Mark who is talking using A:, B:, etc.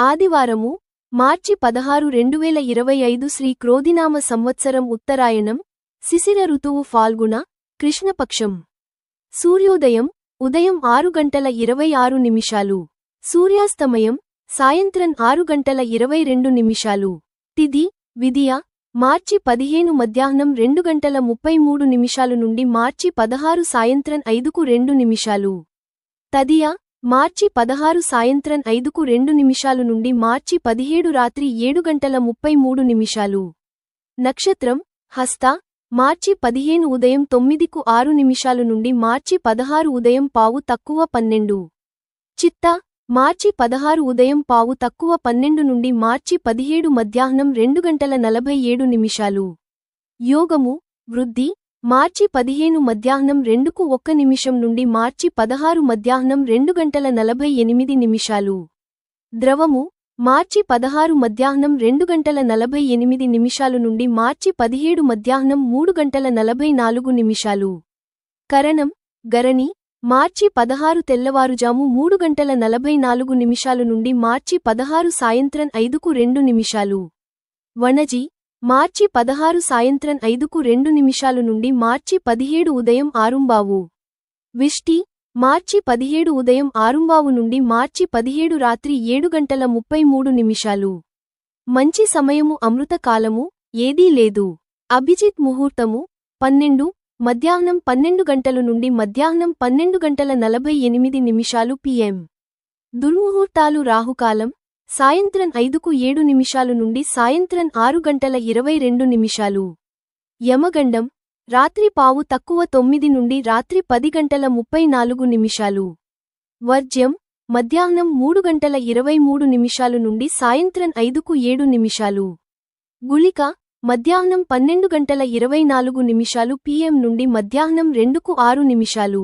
A: ఆదివారము మార్చి 16 2025 శ్రీ క్రోధినామ సంవత్సరం ఉత్తరాయణం శిశిర ఋతువు ఫాల్గుణ కృష్ణపక్షం సూర్యోదయం ఉదయం 6:26 సూర్యాస్తమయం సాయంత్రం 6:22 తిథి విదియ మార్చి 15 మధ్యాహ్నం 2:33 నుండి మార్చి 16 సాయంత్రం 5:02 తదియ మార్చి 16 సాయంత్రం 5:02 నుండి మార్చి 17 రాత్రి 7:33 నక్షత్రం హస్త మార్చి 15 ఉదయం 9:06 నుండి మార్చి 16 ఉదయం 12:12 చిత్త మార్చి 16 ఉదయం 12:12 నుండి మార్చి 17 మధ్యాహ్నం 2:47 యోగము వృద్ధి మార్చి 15 మధ్యాహ్నం 2:01 నుండి మార్చి 16 మధ్యాహ్నం 2:48 ద్రవము మార్చి 16 మధ్యాహ్నం 2:48 నుండి మార్చి 17 మధ్యాహ్నం 3:44 కరణం గరణి మార్చి 16 తెల్లవారుజాము 3:44 నుండి మార్చి 16 సాయంత్రం 5:02 వనజి మార్చి 16 సాయంత్రం 5:02 నుండి మార్చి 17 ఉదయం 6:00 విష్టి మార్చి 17 ఉదయం 6:00 నుండి మార్చి 17 రాత్రి 7:33 మంచి సమయము అమృత కాలము ఏదీ లేదు అభిజిత్ ముహూర్తము 12 మధ్యాహ్నం 12 గంటల నుండి మధ్యాహ్నం 12:48 pm దుర్ముహూర్తాలు రాహుకాలం సాయంత్రం 5:07 నుండి సాయంత్రం 6:22 యమగండం రాత్రి 8:45 నుండి రాత్రి 10:34 వర్జ్యం మధ్యాహ్నం 3:23 నుండి సాయంత్రం 5:07 గుళిక మధ్యాహ్నం 12:24 pm నుండి మధ్యాహ్నం 2:06